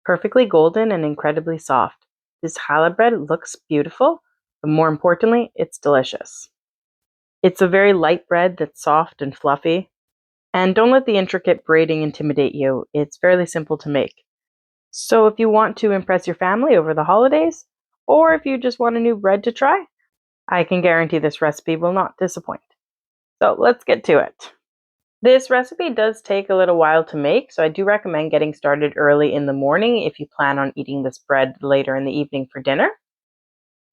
perfectly golden and incredibly soft. This challah bread looks beautiful, but more importantly, it's delicious. It's a very light bread that's soft and fluffy. And don't let the intricate braiding intimidate you. It's fairly simple to make. So if you want to impress your family over the holidays, or if you just want a new bread to try, I can guarantee this recipe will not disappoint. So let's get to it. This recipe does take a little while to make, so I do recommend getting started early in the morning if you plan on eating this bread later in the evening for dinner.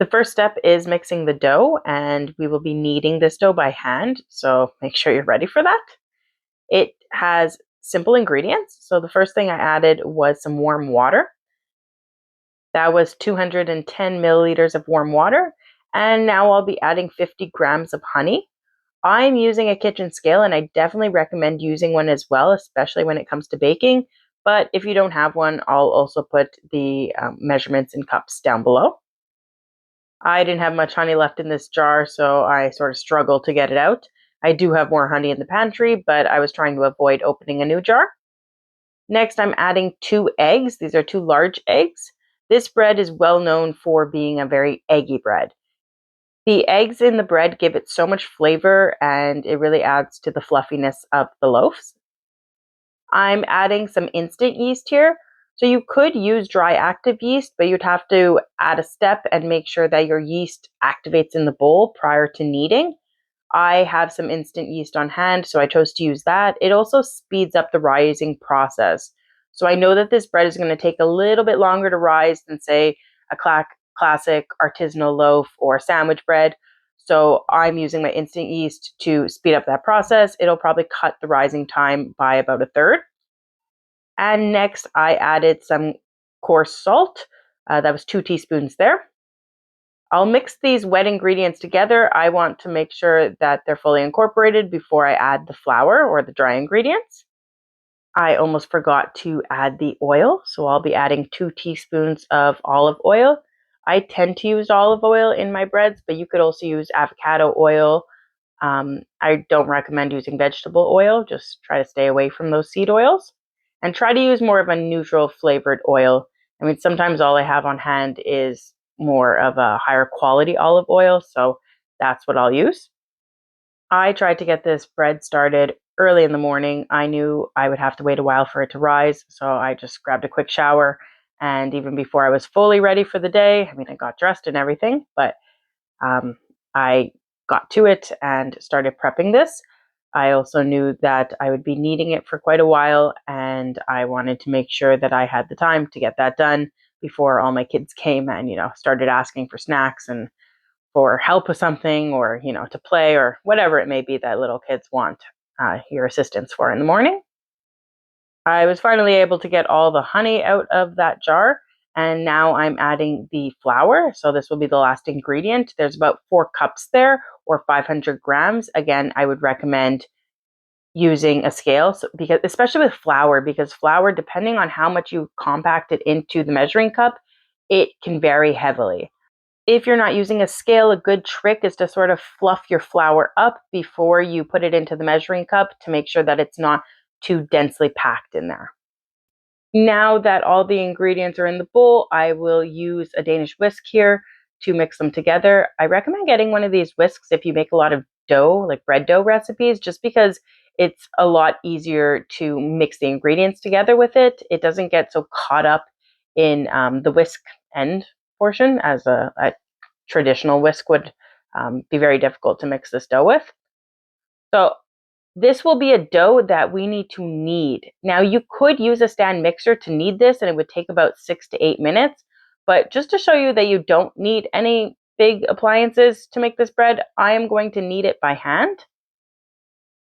The first step is mixing the dough, and we will be kneading this dough by hand, so make sure you're ready for that. It has simple ingredients, so the first thing I added was some warm water. That was 210 milliliters of warm water, and now I'll be adding 50 grams of honey. I'm using a kitchen scale, and I definitely recommend using one as well, especially when it comes to baking. But if you don't have one, I'll also put the measurements in cups down below. I didn't have much honey left in this jar, so I sort of struggled to get it out. I do have more honey in the pantry, but I was trying to avoid opening a new jar. Next, I'm adding 2 eggs. These are 2 large eggs. This bread is well known for being a very eggy bread. The eggs in the bread give it so much flavor, and it really adds to the fluffiness of the loaves. I'm adding some instant yeast here. So you could use dry active yeast, but you'd have to add a step and make sure that your yeast activates in the bowl prior to kneading. I have some instant yeast on hand, so I chose to use that. It also speeds up the rising process. So I know that this bread is going to take a little bit longer to rise than, say, a classic artisanal loaf or sandwich bread. So I'm using my instant yeast to speed up that process. It'll probably cut the rising time by about a third. And next, I added some coarse salt. That was 2 teaspoons there. I'll mix these wet ingredients together. I want to make sure that they're fully incorporated before I add the flour or the dry ingredients. I almost forgot to add the oil, so I'll be adding 2 teaspoons of olive oil. I tend to use olive oil in my breads, but you could also use avocado oil. I don't recommend using vegetable oil. Just try to stay away from those seed oils. And try to use more of a neutral flavored oil. I mean, sometimes all I have on hand is more of a higher quality olive oil, so that's what I'll use. I tried to get this bread started early in the morning. I knew I would have to wait a while for it to rise, so I just grabbed a quick shower. And even before I was fully ready for the day, I mean, I got dressed and everything, but I got to it and started prepping this. I also knew that I would be kneading it for quite a while, and I wanted to make sure that I had the time to get that done before all my kids came and, started asking for snacks and for help with something, or, to play, or whatever it may be that little kids want your assistance for in the morning. I was finally able to get all the honey out of that jar, and now I'm adding the flour. So this will be the last ingredient. There's about 4 cups there, or 500 grams. Again, I would recommend using a scale, because especially with flour, because flour, depending on how much you compact it into the measuring cup, it can vary heavily. If you're not using a scale, a good trick is to sort of fluff your flour up before you put it into the measuring cup to make sure that it's not too densely packed in there. Now that all the ingredients are in the bowl, I will use a Danish whisk here to mix them together. I recommend getting one of these whisks if you make a lot of dough, like bread dough recipes, just because it's a lot easier to mix the ingredients together with it. It doesn't get so caught up in the whisk end portion as a traditional whisk would be very difficult to mix this dough with. So this will be a dough that we need to knead. Now, you could use a stand mixer to knead this, and it would take about 6 to 8 minutes. But just to show you that you don't need any big appliances to make this bread, I am going to knead it by hand.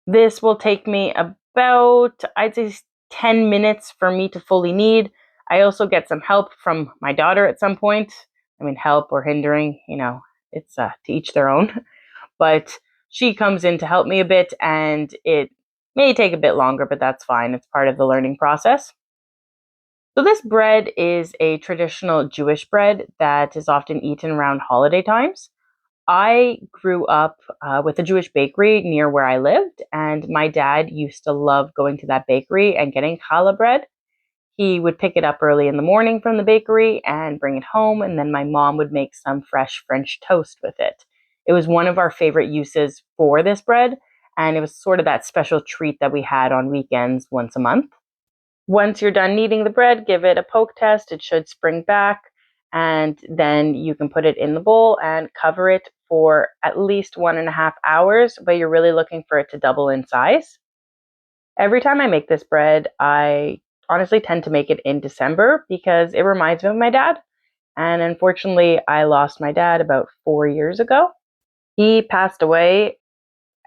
This will take me about, I'd say, 10 minutes for me to fully knead. I also get some help from my daughter at some point. I mean, help or hindering, it's to each their own. But she comes in to help me a bit, and it may take a bit longer, but that's fine. It's part of the learning process. So this bread is a traditional Jewish bread that is often eaten around holiday times. I grew up with a Jewish bakery near where I lived, and my dad used to love going to that bakery and getting challah bread. he would pick it up early in the morning from the bakery and bring it home, and then my mom would make some fresh French toast with it. It was one of our favorite uses for this bread, and it was sort of that special treat that we had on weekends once a month. Once you're done kneading the bread, give it a poke test. It should spring back, and then you can put it in the bowl and cover it for at least 1.5 hours, but you're really looking for it to double in size. Every time I make this bread, I honestly tend to make it in December because it reminds me of my dad. And unfortunately, I lost my dad about 4 years ago. He passed away,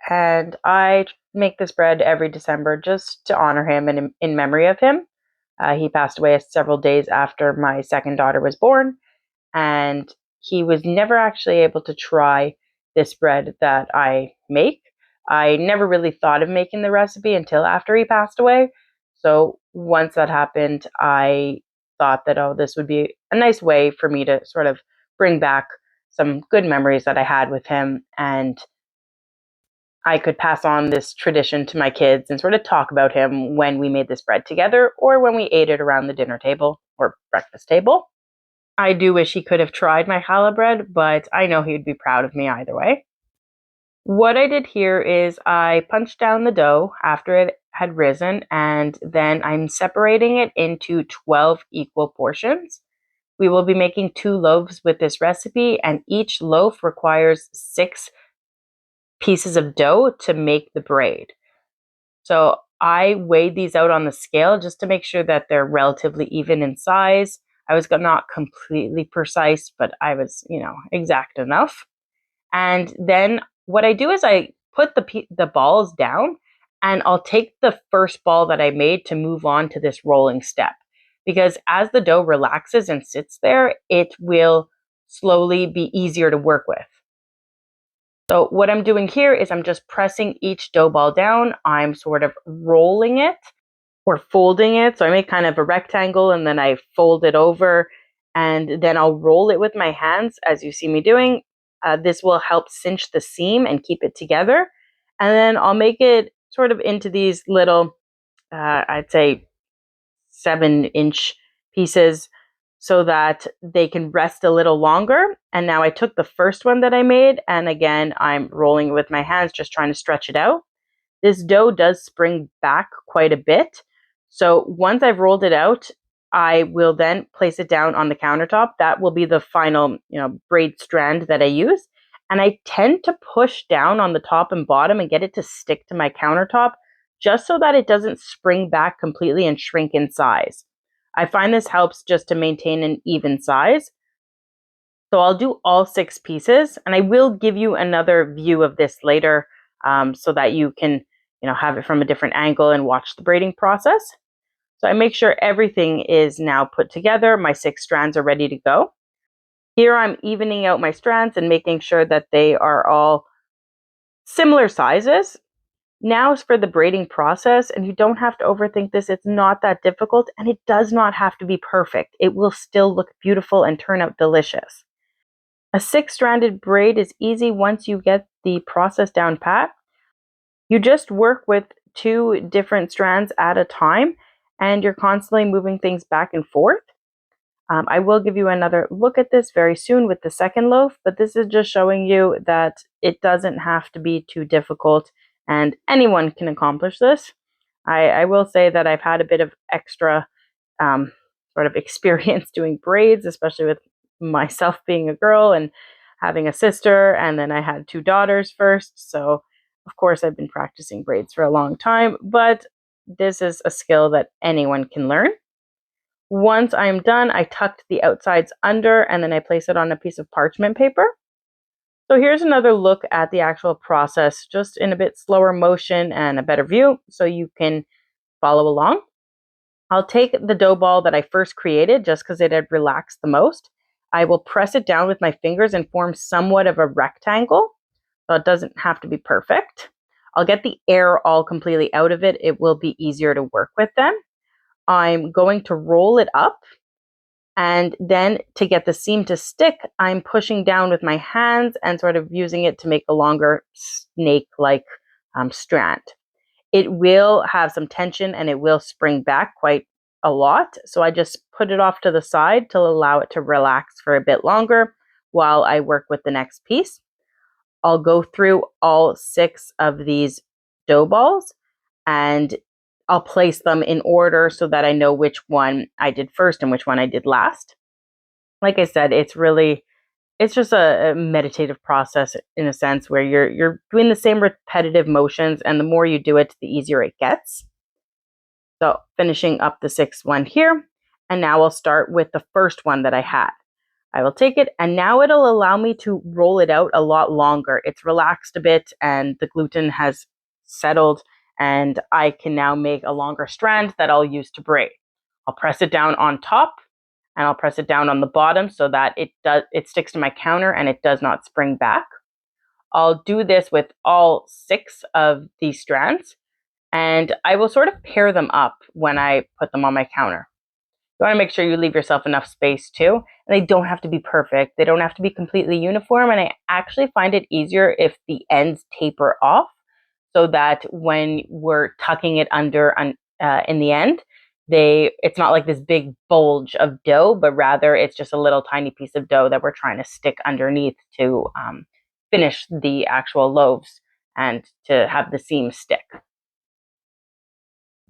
and I make this bread every December just to honor him and in memory of him. He passed away several days after my second daughter was born, and he was never actually able to try this bread that I make. I never really thought of making the recipe until after he passed away. So once that happened, I thought that, oh, this would be a nice way for me to sort of bring back some good memories that I had with him, and I could pass on this tradition to my kids and sort of talk about him when we made this bread together or when we ate it around the dinner table or breakfast table. I do wish he could have tried my challah bread, but I know he would be proud of me either way. What I did here is I punched down the dough after it had risen, and then I'm separating it into 12 equal portions. We will be making 2 loaves with this recipe, and each loaf requires 6 pieces of dough to make the braid. So I weighed these out on the scale just to make sure that they're relatively even in size. I was not completely precise, but I was, exact enough. And then what I do is I put the balls down, and I'll take the first ball that I made to move on to this rolling step. Because as the dough relaxes and sits there, it will slowly be easier to work with. So what I'm doing here is I'm just pressing each dough ball down. I'm sort of rolling it or folding it. So I make kind of a rectangle, and then I fold it over, and then I'll roll it with my hands as you see me doing. This will help cinch the seam and keep it together. And then I'll make it sort of into these little, I'd say 7-inch pieces, so that they can rest a little longer. And now I took the first one that I made, and again, I'm rolling it with my hands, just trying to stretch it out. This dough does spring back quite a bit. So once I've rolled it out, I will then place it down on the countertop. That will be the final, braid strand that I use. And I tend to push down on the top and bottom and get it to stick to my countertop, just so that it doesn't spring back completely and shrink in size. I find this helps just to maintain an even size. So I'll do all 6 pieces, and I will give you another view of this later, so that you can, have it from a different angle and watch the braiding process. So I make sure everything is now put together. My 6 strands are ready to go. Here I'm evening out my strands and making sure that they are all similar sizes. Now is for the braiding process, and you don't have to overthink this. It's not that difficult, and it does not have to be perfect. It will still look beautiful and turn out delicious. A 6-stranded braid is easy once you get the process down pat. You just work with 2 different strands at a time, and you're constantly moving things back and forth. I will give you another look at this very soon with the second loaf, but this is just showing you that it doesn't have to be too difficult, and anyone can accomplish this. I will say that I've had a bit of extra sort of experience doing braids, especially with myself being a girl and having a sister, and then I had 2 daughters first. So of course I've been practicing braids for a long time, but this is a skill that anyone can learn. Once I'm done, I tucked the outsides under, and then I place it on a piece of parchment paper. So here's another look at the actual process, just in a bit slower motion and a better view, so you can follow along. I'll take the dough ball that I first created, just because it had relaxed the most. I will press it down with my fingers and form somewhat of a rectangle, so it doesn't have to be perfect. I'll get the air all completely out of it. It will be easier to work with then. I'm going to roll it up, and then to get the seam to stick, I'm pushing down with my hands and sort of using it to make a longer snake-like strand. It will have some tension, and it will spring back quite a lot, so I just put it off to the side to allow it to relax for a bit longer while I work with the next piece. I'll go through all 6 of these dough balls and I'll place them in order so that I know which one I did first and which one I did last. Like I said, it's just a meditative process in a sense where you're doing the same repetitive motions, and the more you do it, the easier it gets. So finishing up the 6th one here, and now I'll start with the first one that I had. I will take it, and now it'll allow me to roll it out a lot longer. It's relaxed a bit and the gluten has settled, and I can now make a longer strand that I'll use to braid. I'll press it down on top and I'll press it down on the bottom so that it sticks to my counter and it does not spring back. I'll do this with all 6 of these strands, and I will sort of pair them up when I put them on my counter. You want to make sure you leave yourself enough space too. And they don't have to be perfect. They don't have to be completely uniform. And I actually find it easier if the ends taper off so that when we're tucking it under in the end, it's not like this big bulge of dough, but rather it's just a little tiny piece of dough that we're trying to stick underneath to finish the actual loaves and to have the seams stick.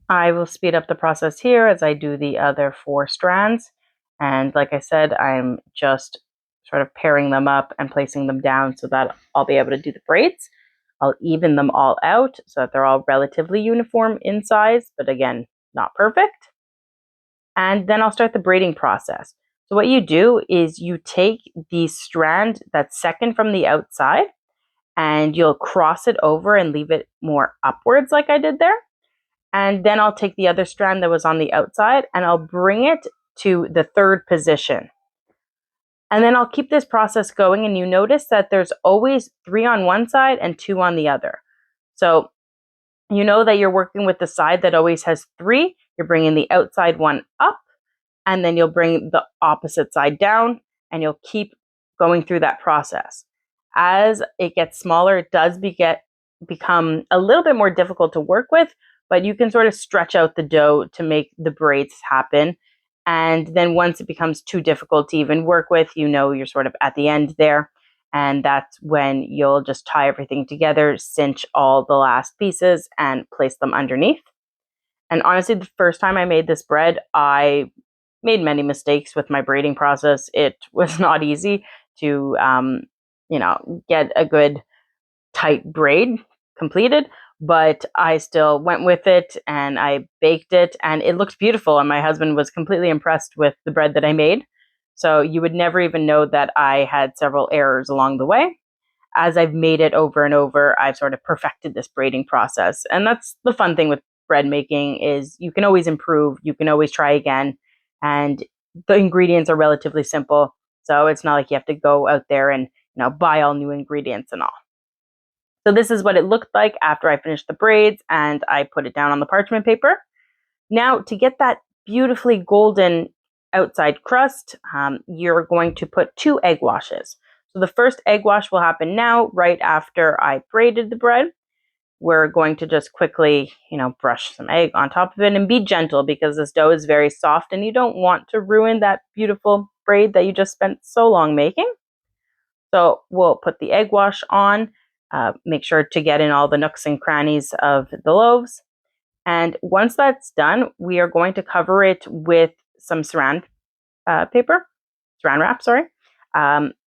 I will speed up the process here as I do the other 4 strands. And like I said, I'm just sort of pairing them up and placing them down so that I'll be able to do the braids. I'll even them all out so that they're all relatively uniform in size, but again, not perfect. And then I'll start the braiding process. So what you do is you take the strand that's second from the outside and you'll cross it over and leave it more upwards like I did there. And then I'll take the other strand that was on the outside and I'll bring it to the 3rd position. And then I'll keep this process going, and you notice that there's always 3 on one side and 2 on the other. So you know that you're working with the side that always has 3. You're bringing the outside one up, and then you'll bring the opposite side down, and you'll keep going through that process. As it gets smaller, it does become a little bit more difficult to work with, but you can sort of stretch out the dough to make the braids happen. And then once it becomes too difficult to even work with, you know you're sort of at the end there. And that's when you'll just tie everything together, cinch all the last pieces, and place them underneath. And honestly, the first time I made this bread, I made many mistakes with my braiding process. It was not easy to, get a good tight braid completed, but I still went with it and I baked it and it looked beautiful. And my husband was completely impressed with the bread that I made. So you would never even know that I had several errors along the way. As I've made it over and over, I've sort of perfected this braiding process. And that's the fun thing with bread making is you can always improve, you can always try again. And the ingredients are relatively simple. So it's not like you have to go out there and buy all new ingredients and all. So this is what it looked like after I finished the braids and I put it down on the parchment paper. Now to get that beautifully golden outside crust, you're going to put 2 egg washes. So the first egg wash will happen now, right after I braided the bread. We're going to just quickly, brush some egg on top of it and be gentle because this dough is very soft and you don't want to ruin that beautiful braid that you just spent so long making. So we'll put the egg wash on. Make sure to get in all the nooks and crannies of the loaves. And once that's done, we are going to cover it with some saran wrap, sorry.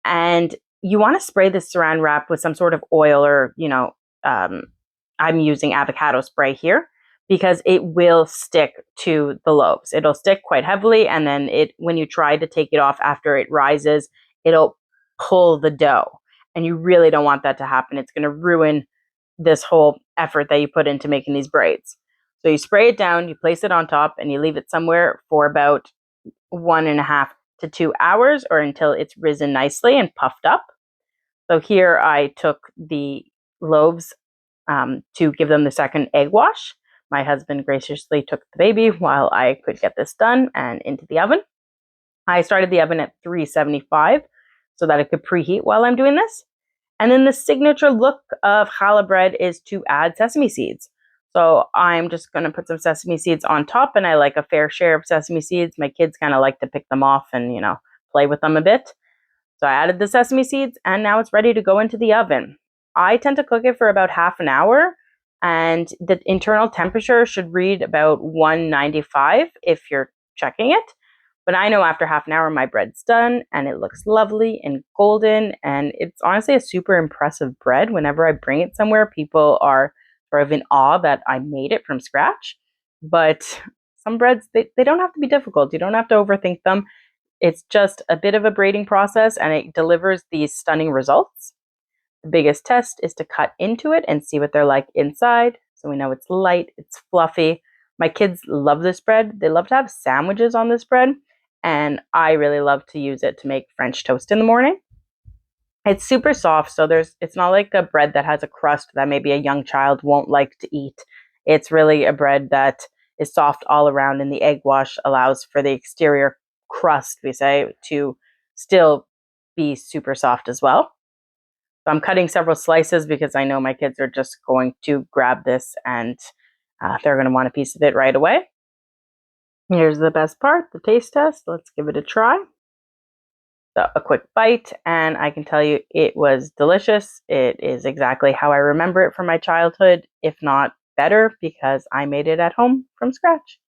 And you want to spray this saran wrap with some sort of oil or, I'm using avocado spray here because it will stick to the loaves. It'll stick quite heavily. And then when you try to take it off after it rises, it'll pull the dough. And you really don't want that to happen. It's going to ruin this whole effort that you put into making these braids. So you spray it down, you place it on top, and you leave it somewhere for about 1.5 to 2 hours or until it's risen nicely and puffed up. So here I took the loaves to give them the second egg wash. My husband graciously took the baby while I could get this done and into the oven. I started the oven at 375 so that it could preheat while I'm doing this. And then the signature look of challah bread is to add sesame seeds. So I'm just going to put some sesame seeds on top, and I like a fair share of sesame seeds. My kids kind of like to pick them off and, play with them a bit. So I added the sesame seeds, and now it's ready to go into the oven. I tend to cook it for about half an hour, and the internal temperature should read about 195 if you're checking it. But I know after half an hour my bread's done, and it looks lovely and golden, and it's honestly a super impressive bread. Whenever I bring it somewhere, people are sort of in awe that I made it from scratch. But some breads, they don't have to be difficult. You don't have to overthink them. It's just a bit of a braiding process, and it delivers these stunning results. The biggest test is to cut into it and see what they're like inside. So we know it's light, it's fluffy. My kids love this bread. They love to have sandwiches on this bread, and I really love to use it to make French toast in the morning. It's super soft, so it's not like a bread that has a crust that maybe a young child won't like to eat. It's really a bread that is soft all around, and the egg wash allows for the exterior crust, we say, to still be super soft as well. So I'm cutting several slices because I know my kids are just going to grab this, and they're going to want a piece of it right away. Here's the best part, the taste test. Let's give it a try. So a quick bite, and I can tell you it was delicious. It is exactly how I remember it from my childhood, if not better, because I made it at home from scratch.